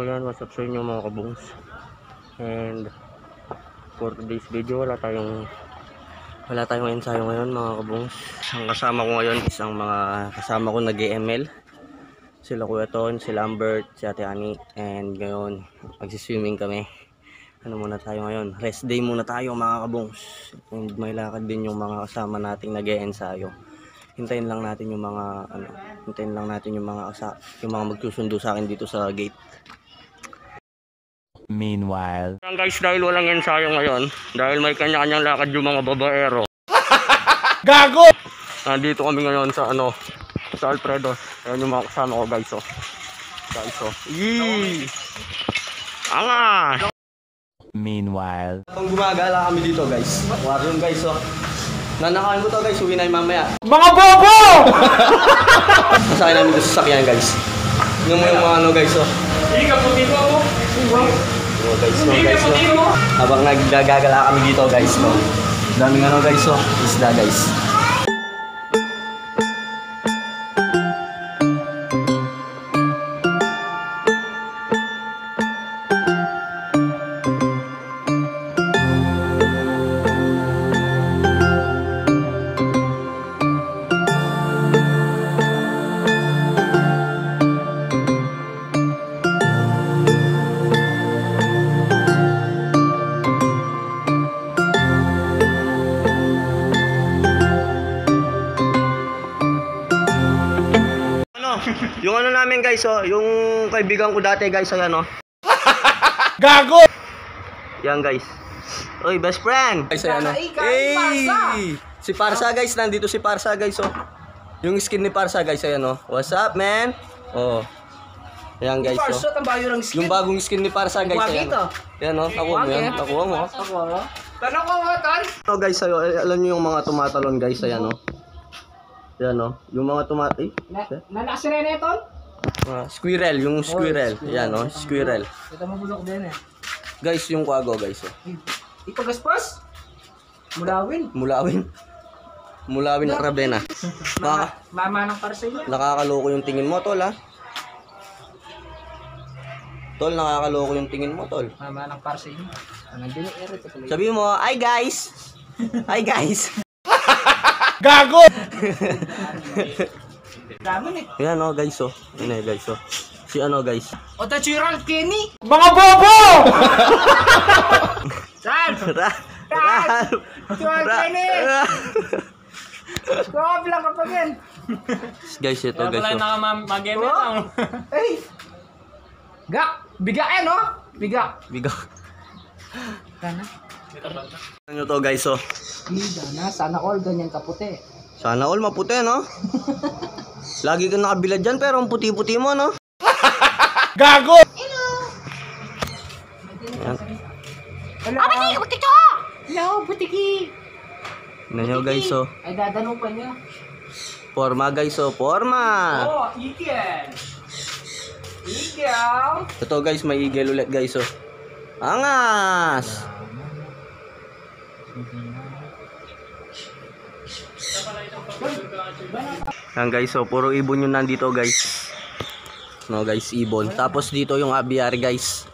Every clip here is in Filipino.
So yan, what's up sa inyo mga kabungs. And for today's video, wala tayong ensayo ngayon mga kabungs. Ang kasama ko ngayon is ang mga kasama ko nag-ML. Sila Kuya Ton, si Lambert, si Ate Ani. And ngayon, magsiswimming kami. Ano muna tayo ngayon? Rest day muna tayo mga kabungs. And may lakad din yung mga kasama nating nag-ensayo. Hintayin lang natin yung mga magsusundo sa akin dito sa gate. Meanwhile, Guys, dahil walang ensayo ngayon, dahil may kanya-kanyang lakad yung mga babaero. gago! Nandito kami ngayon sa sa Alfredo. Ayan yung mga kasama ko guys, oh. Guys, oh. Yee! Angas! Meanwhile, Pang gumagala kami dito guys. Warrior guys, oh. Nanakain ko to guys, uwi na yung mamaya. mga bobo! Masakay namin dito sa sakyan guys. Tingnan mo yung mga guys, oh. Hindi ka puti ko ako. Oh guys, oh. Habang naggagala kami dito guys, oh. Daming guys, oh. Isda guys. Yung namin guys, oh, yung kaibigan ko dati guys, ayan, oh. Gago! Yan guys. Oy, best friend. Guys, ayan, oh. Hey! Si Parsa guys, nandito si Parsa guys, oh. Yung skin ni Parsa guys, ayan, oh. What's up, man? Oh. Ayan guys, oh. Yung bagong skin ni Parsa guys, ayan, oh. Ayan, oh. Nakuha mo yan. Nakuha mo. Tanong ko nga, Tan. Oh guys, alam niyo yung mga tumatalon guys, ayan, oh. Ayan, oh. Yung mga Nanasira na ito? squirrel, yung squirrel. Ayan, oh. Squirrel. Ito mabulok din eh. Guys, yung kwago guys, oh. Ito gaspas? Mulawin. Mulawin na Rabena. Mama ng parcel niya. Nakakaloko yung tingin mo, tol, ha? Tol, nakakaloko yung tingin mo, tol. Mama ng parcel niya. Nandun yung ere. Sabi mo, hi guys! Hi guys! Gago! Dami eh. Ayan, oh, guys, oh. Ayan, guys, oh. Si guys. O tachiran Kenny. Mga bobo! Saan? Tachiran Kenny. Stop lang kapag yan. Guys, ito, guys, oh. Mag-eme lang. Ay! Biga eh, no? Biga. Sana? Ano to, guys, oh. Sana. Sana all ganyan kaputi. Sana all maputi, no? Lagi ka nakabilad dyan, pero ang puti-puti mo, no? Gago! Ayan. Buti ka, butiki! Hello, butiki! Tignan nyo, guys, oh. Ay, dadano pa niya. Forma, guys, oh. Forma! Oh, Eagle! Eagle! Ito, guys, may eagle ulit, guys, oh. Angas! Yan guys, so puro ibon yung nandito guys. No guys, ibon. Tapos dito yung abiary guys.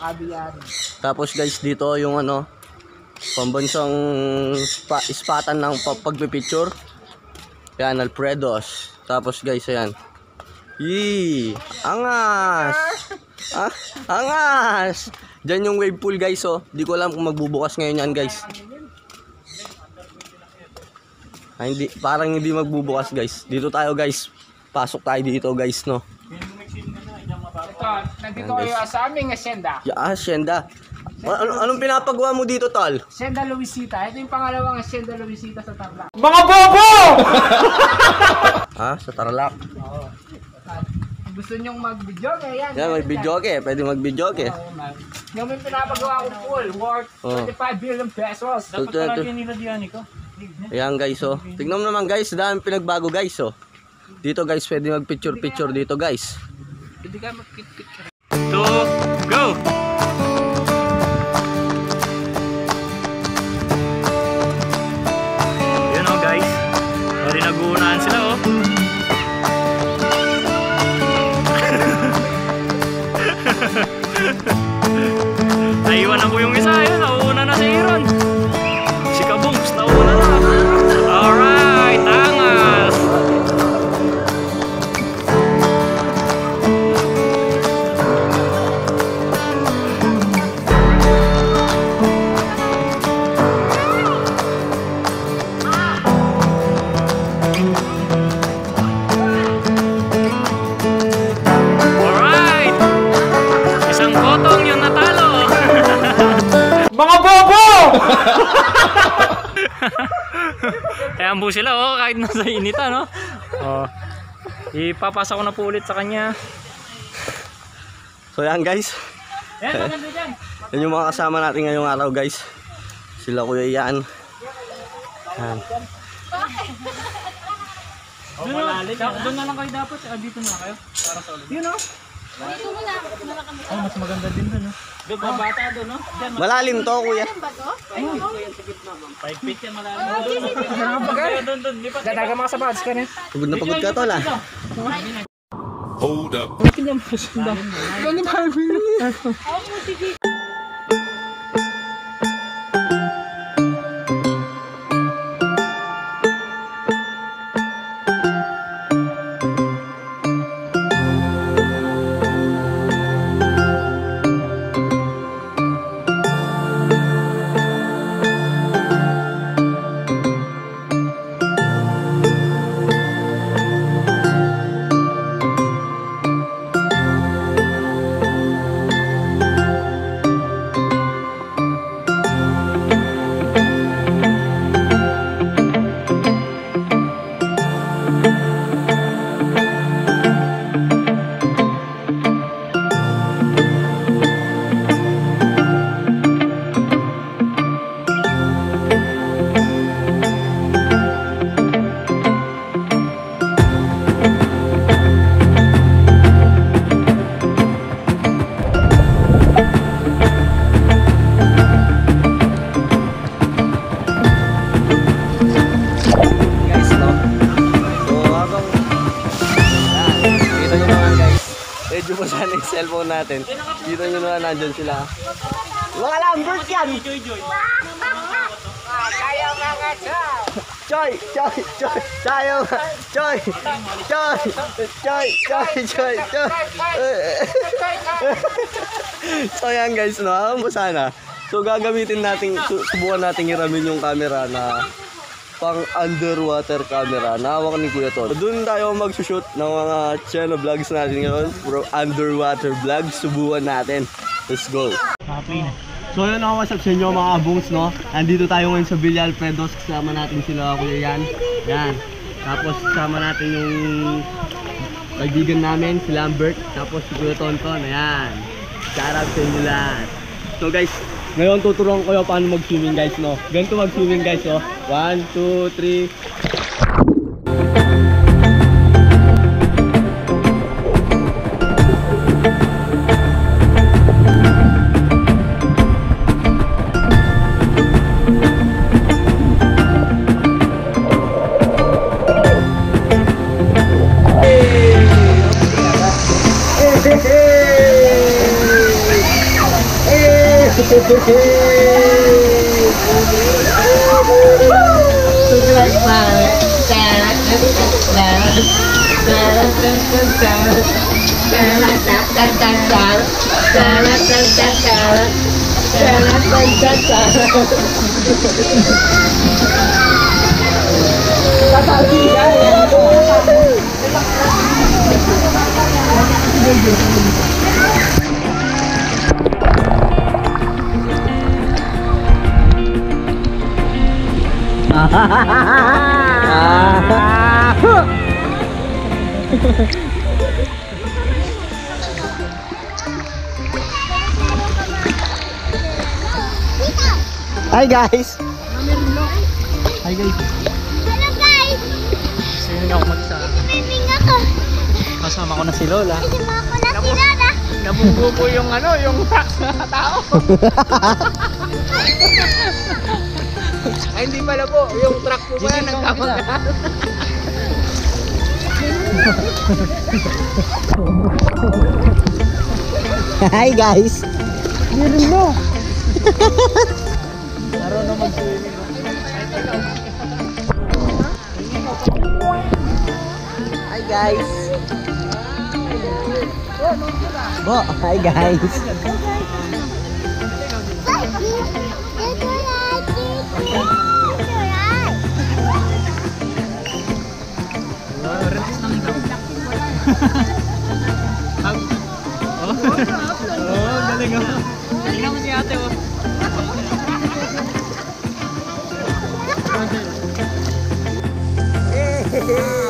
Abiary. Tapos guys, dito yung pambansang ispatan ng pagpipicture. Yan, Alfredos. Tapos guys, ayan. Yee! Angas! Angas! Diyan yung wave pool guys, oh. Di ko alam kung magbubukas ngayon yan guys. Ay, parang hindi magbubukas guys. Dito tayo guys. Pasok tayo dito guys, no. Ito, nandito kayo sa aming asyenda. Asyenda. Anong pinapagawa mo dito, tol? Asyenda Luisita. Ito yung pangalawang asyenda Luisita sa Tarlac. Mga bobo! Ha? Sa Tarlac? Oo. Gusto nyong mag-video? Yan. Yan, mag-videoke. Pwede mag-videoke. Yung may pinapagawa kong pool worth 25 billion pesos. Dapat pala diniladiyan ko. Ayan guys, oh. Tignan mo naman guys, dami pinagbago guys, oh. Dito guys, pwede mag-picture dito guys. Hindi ka mag-picture. 2, go! Yan oh guys. Pwede nag-uunahan sila, oh. Nag-aambo sila, oh, kahit nasa inita, no? Oh. Ipapasa ko na po ulit sa kanya. So yan guys. Yan, maganda dyan. Yan yung mga kasama natin ngayong araw guys. Sila Kuya Ian. Yan. Doon na lang kayo dapat. Dito na lang kayo. Para sa ulit. Yun, no? Dito muna. Oh, mas maganda din doon, no? Doon, babata doon, no? Diyan, Malalim to Kuya. 5 feet yan malalim. Doon. Lipat. Dadaga mga sapatos ka na. Pagod na pagod ka tol ah. Hold up. Guys no. So habang yan, kita nyo naman guys. Medyo pa sana yung cellphone natin. Kita nyo naman nandyan sila. Mga Lambert yan! Choy! So yan guys, no? Alam mo sana. So gagamitin natin, subukan natin iramin yung camera na pang underwater camera na hawak ni Kuya Tol. Doon tayo mag-shoot ng mga channel vlogs natin ngayon. Underwater vlogs, subukan natin. Let's go! So yun ako, what's up sa inyo mga abungs, no? Andito tayo ngayon sa Villa Alfredos. Kasama natin sila Kuya Ian. Yan. Tapos kasama natin yung kaibigan namin, si Lambert. Tapos si Kuya Tonton. Ayan. Shout out sa inyo lahat. So guys, ngayon tuturuan ko kayo paano mag-swimming guys, no? Ganito mag-swimming guys, no? 1, 2, 3. Hi guys. Hi guys. Hello guys! Swimming ako mag-isa. Swimming ako. Kasama ko na si Lola. Kasama ako na si Lola. Nabunggo po yung ano, yung tao. Ay, hindi pala po. Yung truck po ba yan nagkamagal? Hi guys. Meron mo. Marunong mag-swimming. Hi guys. Bo, hi guys. Oh, galing ako. Tingnan mo si ate mo. Hey!